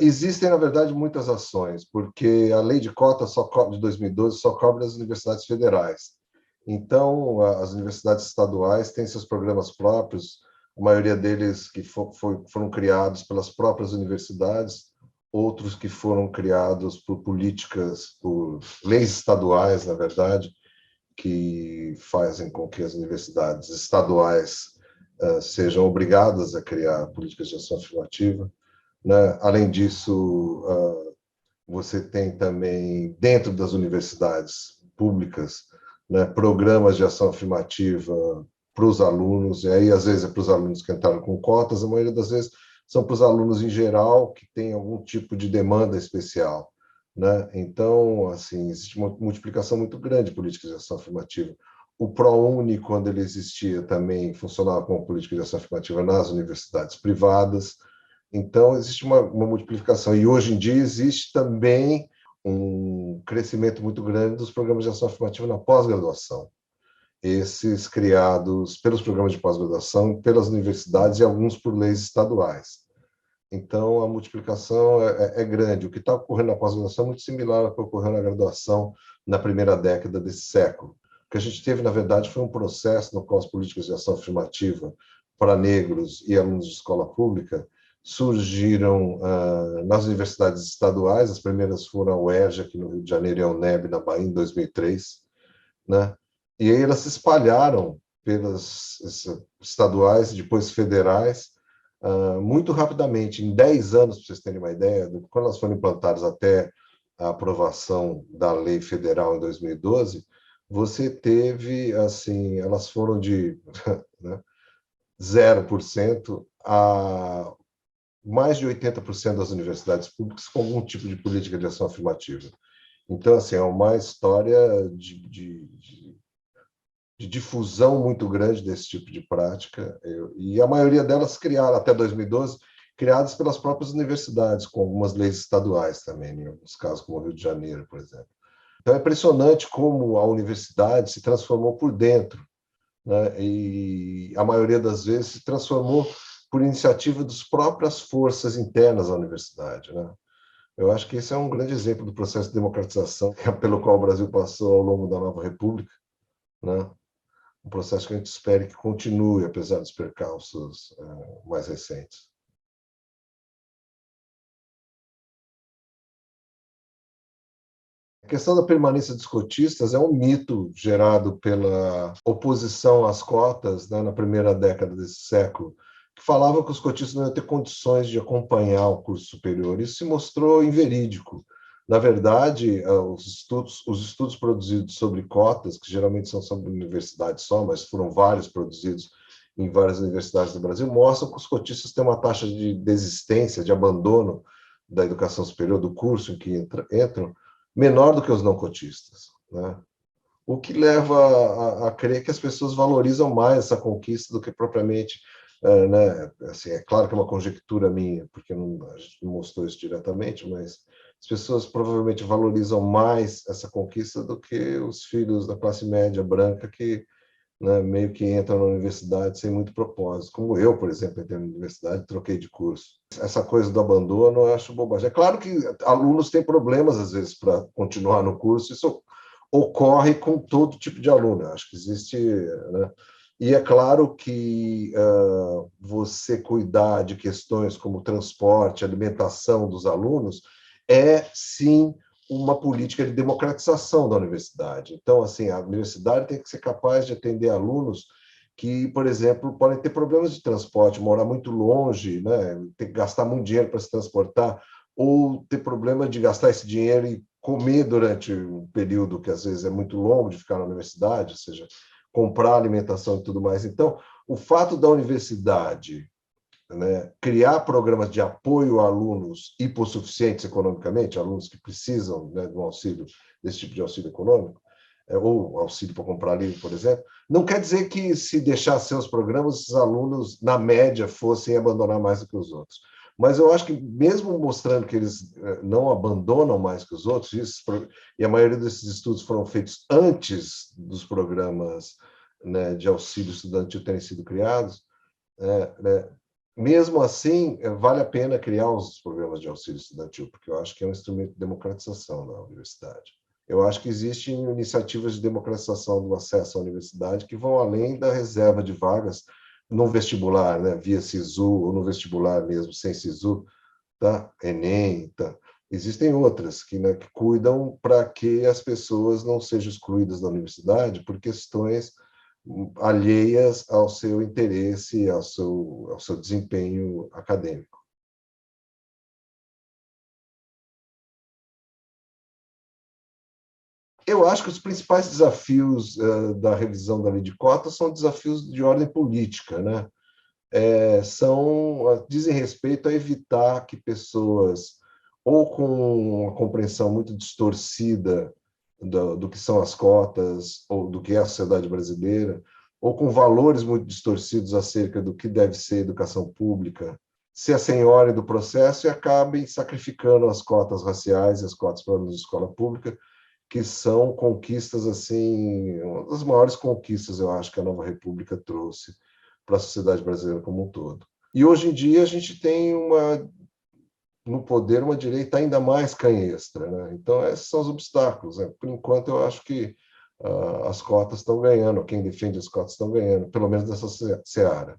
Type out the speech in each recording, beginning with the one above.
Existem, na verdade, muitas ações, porque a lei de cotas de 2012 só cobre as universidades federais. Então, as universidades estaduais têm seus programas próprios, a maioria deles que foram criados pelas próprias universidades, outros que foram criados por políticas, por leis estaduais, na verdade, que fazem com que as universidades estaduais sejam obrigadas a criar políticas de ação afirmativa, né? Além disso, você tem também, dentro das universidades públicas, né, programas de ação afirmativa para os alunos, e aí às vezes é para os alunos que entraram com cotas, a maioria das vezes são para os alunos em geral que têm algum tipo de demanda especial, né? Então, assim, existe uma multiplicação muito grande de políticas de ação afirmativa. O ProUni, quando ele existia, também funcionava como política de ação afirmativa nas universidades privadas. Então, existe uma multiplicação. E hoje em dia existe também um crescimento muito grande dos programas de ação afirmativa na pós-graduação. Esses criados pelos programas de pós-graduação, pelas universidades e alguns por leis estaduais. Então, a multiplicação é grande. O que está ocorrendo na pós-graduação é muito similar ao que ocorreu na graduação na primeira década desse século. O que a gente teve, na verdade, foi um processo no qual as políticas de ação afirmativa para negros e alunos de escola pública surgiram nas universidades estaduais. As primeiras foram a UERJ, aqui no Rio de Janeiro, e a UNEB, na Bahia, em 2003, né? E aí elas se espalharam pelas estaduais, depois federais, muito rapidamente. Em 10 anos, para vocês terem uma ideia, quando elas foram implantadas até a aprovação da lei federal em 2012, você teve, assim, elas foram de né, 0% a mais de 80% das universidades públicas com algum tipo de política de ação afirmativa. Então, assim, é uma história de difusão muito grande desse tipo de prática, e a maioria delas criaram, até 2012, criadas pelas próprias universidades, com algumas leis estaduais também, em alguns casos, como o Rio de Janeiro, por exemplo. Então, é impressionante como a universidade se transformou por dentro, né? E a maioria das vezes se transformou por iniciativa das próprias forças internas da universidade, né? Eu acho que esse é um grande exemplo do processo de democratização pelo qual o Brasil passou ao longo da nova república, né? Um processo que a gente espera que continue, apesar dos percalços mais recentes. A questão da permanência dos cotistas é um mito gerado pela oposição às cotas, né, na primeira década desse século, que falava que os cotistas não iam ter condições de acompanhar o curso superior. Isso se mostrou inverídico. Na verdade, os estudos produzidos sobre cotas, que geralmente são sobre universidades só, mas foram vários produzidos em várias universidades do Brasil, mostram que os cotistas têm uma taxa de desistência, de abandono da educação superior, do curso em que entram, menor do que os não cotistas, né? O que leva a crer que as pessoas valorizam mais essa conquista do que propriamente, né? Assim, é claro que é uma conjectura minha, porque a gente não mostrou isso diretamente, mas as pessoas provavelmente valorizam mais essa conquista do que os filhos da classe média branca que, né, meio que entram na universidade sem muito propósito. Como eu, por exemplo, entrei na universidade e troquei de curso. Essa coisa do abandono eu acho bobagem. É claro que alunos têm problemas, às vezes, para continuar no curso. Isso ocorre com todo tipo de aluno. Eu acho que existe... Né? E é claro que você cuidar de questões como transporte, alimentação dos alunos é, sim, uma política de democratização da universidade. Então, assim, a universidade tem que ser capaz de atender alunos que, por exemplo, podem ter problemas de transporte, morar muito longe, né, ter que gastar muito dinheiro para se transportar, ou ter problema de gastar esse dinheiro e comer durante um período que às vezes é muito longo de ficar na universidade, ou seja, comprar alimentação e tudo mais. Então, o fato da universidade, né, criar programas de apoio a alunos hipossuficientes economicamente, alunos que precisam, né, de um auxílio, desse tipo de auxílio econômico, ou auxílio para comprar livro, por exemplo, não quer dizer que, se deixasse os programas, esses alunos, na média, fossem abandonar mais do que os outros. Mas eu acho que, mesmo mostrando que eles não abandonam mais que os outros, e a maioria desses estudos foram feitos antes dos programas, né, de auxílio estudantil terem sido criados, né, mesmo assim, vale a pena criar os programas de auxílio estudantil, porque eu acho que é um instrumento de democratização da universidade. Eu acho que existem iniciativas de democratização do acesso à universidade que vão além da reserva de vagas no vestibular, né, via SISU, ou no vestibular mesmo, sem SISU, tá? Enem, tá? Existem outras que, né, que cuidam para que as pessoas não sejam excluídas da universidade por questões alheias ao seu interesse, ao seu desempenho acadêmico. Eu acho que os principais desafios da revisão da lei de cotas são desafios de ordem política, né? Dizem respeito a evitar que pessoas, ou com uma compreensão muito distorcida do que são as cotas, ou do que é a sociedade brasileira, ou com valores muito distorcidos acerca do que deve ser educação pública, se assenhorem do processo e acabem sacrificando as cotas raciais e as cotas para alunos de escola pública, que são conquistas, assim, uma das maiores conquistas, eu acho, que a nova República trouxe para a sociedade brasileira como um todo. E hoje em dia a gente tem no poder uma direita ainda mais canhestra, né? Então esses são os obstáculos, né? Por enquanto eu acho que as cotas estão ganhando, quem defende as cotas estão ganhando, pelo menos nessa seara.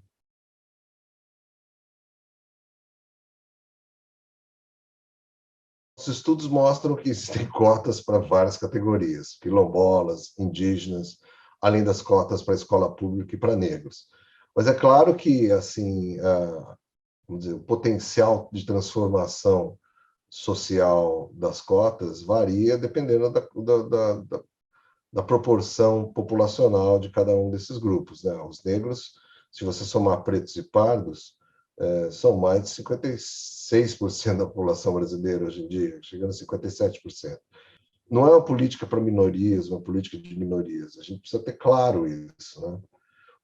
Os estudos mostram que existem cotas para várias categorias, quilombolas, indígenas, além das cotas para a escola pública e para negros. Mas é claro que, assim, vamos dizer, o potencial de transformação social das cotas varia dependendo da proporção populacional de cada um desses grupos, né? Os negros, se você somar pretos e pardos, são mais de 56% da população brasileira hoje em dia, chegando a 57%. Não é uma política para minorias, uma política de minorias. A gente precisa ter claro isso, né?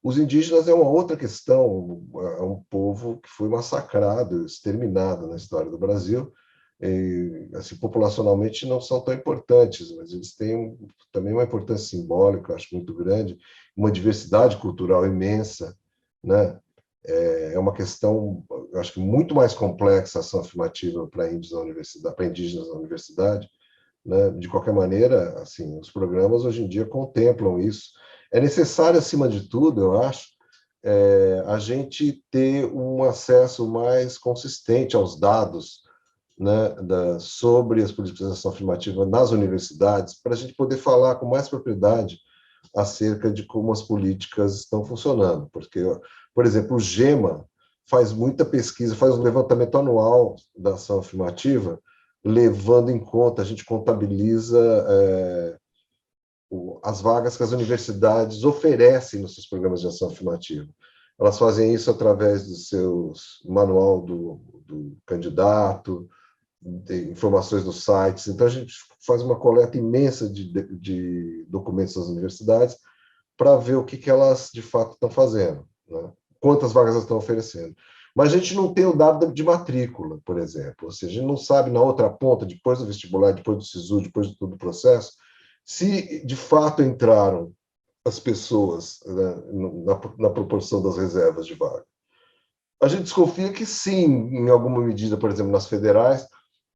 Os indígenas é uma outra questão, é um povo que foi massacrado, exterminado na história do Brasil. E, assim, populacionalmente não são tão importantes, mas eles têm também uma importância simbólica, eu acho muito grande, uma diversidade cultural imensa, né? É uma questão, eu acho que muito mais complexa a ação afirmativa para índios na universidade, para indígenas na universidade, né? De qualquer maneira, assim, os programas hoje em dia contemplam isso. É necessário, acima de tudo, eu acho, a gente ter um acesso mais consistente aos dados, né, sobre as políticas de ação afirmativa nas universidades, para a gente poder falar com mais propriedade acerca de como as políticas estão funcionando. Porque, por exemplo, o GEMA faz muita pesquisa, faz um levantamento anual da ação afirmativa, levando em conta, a gente contabiliza as vagas que as universidades oferecem nos seus programas de ação afirmativa. Elas fazem isso através do seu manual do candidato, de informações nos sites. Então, a gente faz uma coleta imensa de documentos das universidades para ver o que elas, de fato, estão fazendo, né? Quantas vagas elas estão oferecendo. Mas a gente não tem o dado de matrícula, por exemplo. Ou seja, a gente não sabe na outra ponta, depois do vestibular, depois do SISU, depois de todo o processo, se de fato entraram as pessoas, né, na proporção das reservas de vaga. A gente desconfia que sim, em alguma medida, por exemplo, nas federais.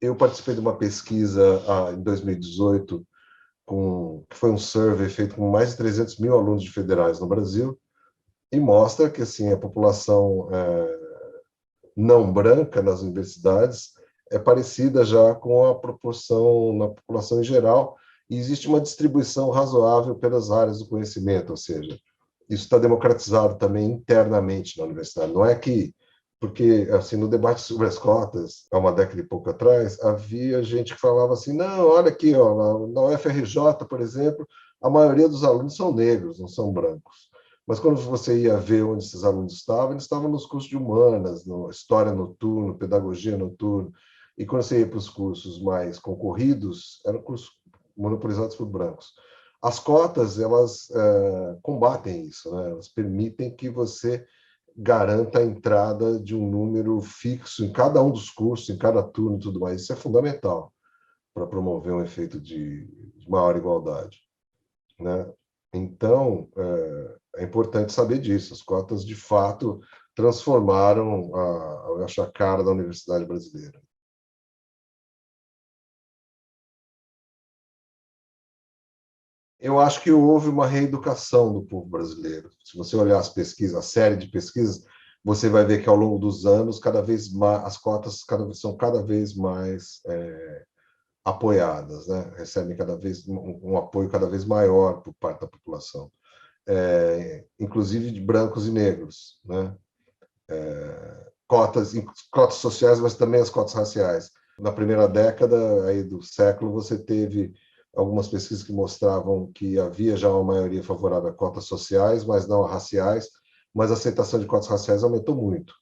Eu participei de uma pesquisa em 2018, que foi um survey feito com mais de 300 mil alunos de federais no Brasil, e mostra que assim, a população não branca nas universidades é parecida já com a proporção na população em geral, e existe uma distribuição razoável pelas áreas do conhecimento, ou seja, isso está democratizado também internamente na universidade. Não é que, porque assim, no debate sobre as cotas, há uma década e pouco atrás, havia gente que falava assim, não, olha aqui, ó, na UFRJ, por exemplo, a maioria dos alunos são negros, não são brancos. Mas quando você ia ver onde esses alunos estavam, eles estavam nos cursos de humanas, no História Noturno, Pedagogia Noturno, e quando você ia para os cursos mais concorridos, eram cursos monopolizados por brancos. As cotas, elas combatem isso, né? Elas permitem que você garanta a entrada de um número fixo em cada um dos cursos, em cada turno e tudo mais. Isso é fundamental para promover um efeito de maior igualdade, né? Então, é importante saber disso. As cotas, de fato, transformaram, eu acho, a cara da universidade brasileira. Eu acho que houve uma reeducação do povo brasileiro. Se você olhar as pesquisas, a série de pesquisas, você vai ver que ao longo dos anos, cada vez mais, as cotas são cada vez mais apoiadas, né? Recebem cada vez um apoio cada vez maior por parte da população, inclusive de brancos e negros, né? Cotas sociais, mas também as cotas raciais. Na primeira década aí do século, você teve algumas pesquisas que mostravam que havia já uma maioria favorável a cotas sociais, mas não a raciais, mas a aceitação de cotas raciais aumentou muito,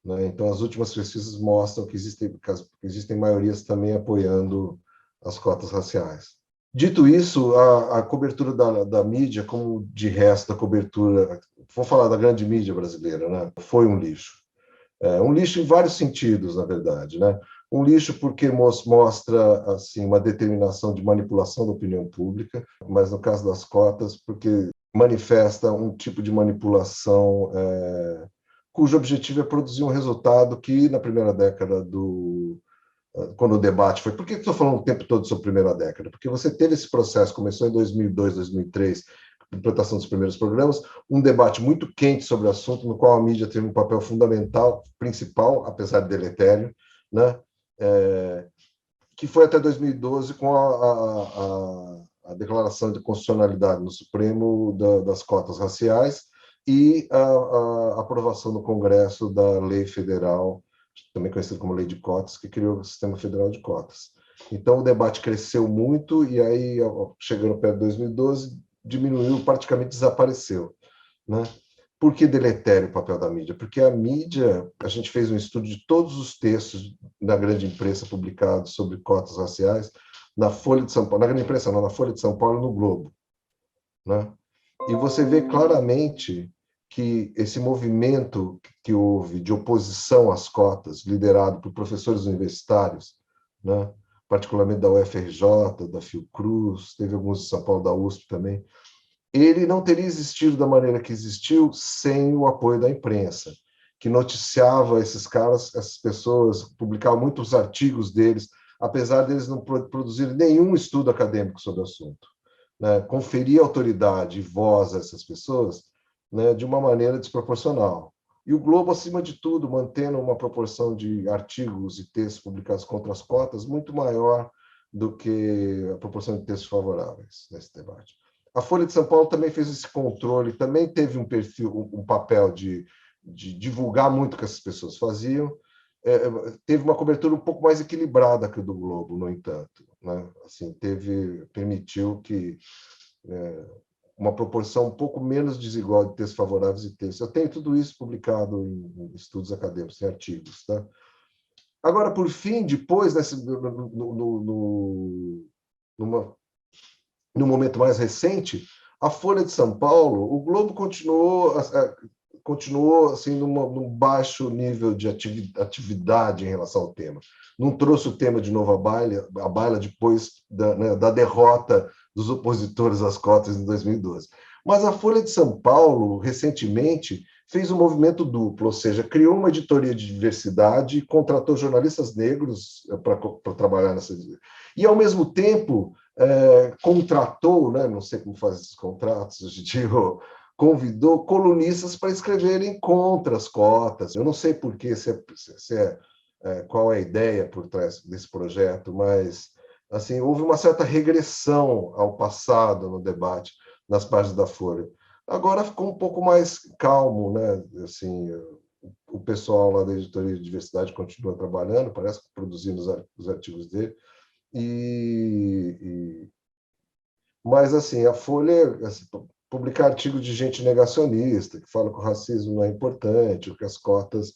né? Então, as últimas pesquisas mostram que existem maiorias também apoiando as cotas raciais. Dito isso, a cobertura da mídia, como de resto da cobertura, vou falar da grande mídia brasileira, né? Foi um lixo. Um lixo em vários sentidos, na verdade, né? Um lixo porque mostra assim uma determinação de manipulação da opinião pública, mas no caso das cotas, porque manifesta um tipo de manipulação cujo objetivo é produzir um resultado que, na primeira década quando o debate foi... Por que estou falando o tempo todo sobre a primeira década? Porque você teve esse processo, começou em 2002, 2003, implantação dos primeiros programas, um debate muito quente sobre o assunto, no qual a mídia teve um papel fundamental, principal, apesar de deletério, né? Que foi até 2012 com a declaração de constitucionalidade no Supremo das cotas raciais e a aprovação no Congresso da Lei Federal, também conhecida como Lei de Cotas, que criou o Sistema Federal de Cotas. Então, o debate cresceu muito e aí, chegando perto de 2012, diminuiu, praticamente desapareceu, né? Por que deletério o papel da mídia? Porque a mídia, a gente fez um estudo de todos os textos da grande imprensa publicados sobre cotas raciais na Folha de São Paulo, na grande imprensa não, na Folha de São Paulo e no Globo, né? E você vê claramente que esse movimento que houve de oposição às cotas, liderado por professores universitários, né? Particularmente da UFRJ, da Fiocruz, teve alguns de São Paulo, da USP também, ele não teria existido da maneira que existiu sem o apoio da imprensa, que noticiava esses caras, essas pessoas, publicava muitos artigos deles, apesar deles não produzirem nenhum estudo acadêmico sobre o assunto, né? Conferia autoridade e voz a essas pessoas, né, de uma maneira desproporcional. E o Globo, acima de tudo, mantendo uma proporção de artigos e textos publicados contra as cotas muito maior do que a proporção de textos favoráveis nesse debate. A Folha de São Paulo também fez esse controle, também teve um perfil, um papel de divulgar muito o que essas pessoas faziam. Teve uma cobertura um pouco mais equilibrada que o do Globo, no entanto, né? Assim, permitiu que uma proporção um pouco menos desigual de textos favoráveis e textos. Eu tenho tudo isso publicado em estudos acadêmicos, em artigos, tá? Agora, por fim, depois, no momento mais recente, a Folha de São Paulo, o Globo continuou assim, num baixo nível de atividade em relação ao tema. Não trouxe o tema de novo à baila depois da derrota dos opositores às cotas em 2012. Mas a Folha de São Paulo, recentemente, fez um movimento duplo, ou seja, criou uma editoria de diversidade e contratou jornalistas negros para trabalhar nessa... E, ao mesmo tempo, contratou, né, não sei como faz esses contratos, hoje em dia, convidou colunistas para escreverem contra as cotas. Eu não sei por quê, qual é a ideia por trás desse projeto, mas assim, houve uma certa regressão ao passado no debate nas páginas da Folha. Agora ficou um pouco mais calmo, né? Assim, o pessoal lá da editoria de diversidade continua trabalhando, parece que produzindo os artigos dele. Mas assim, a Folha, assim, publicar artigos de gente negacionista, que fala que o racismo não é importante, que as cotas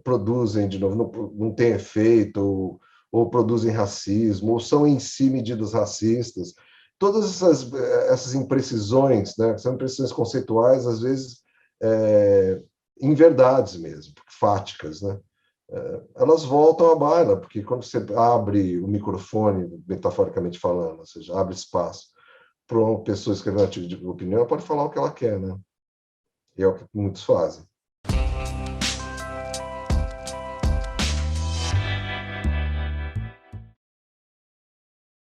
produzem, de novo, não tem efeito, ou produzem racismo, ou são em si medidas racistas. Todas essas imprecisões, né, são imprecisões conceituais, às vezes inverdades mesmo, fáticas, né? Elas voltam à baila, porque quando você abre o microfone, metaforicamente falando, ou seja, abre espaço para uma pessoa escrever um artigo de opinião, ela pode falar o que ela quer, né? E é o que muitos fazem.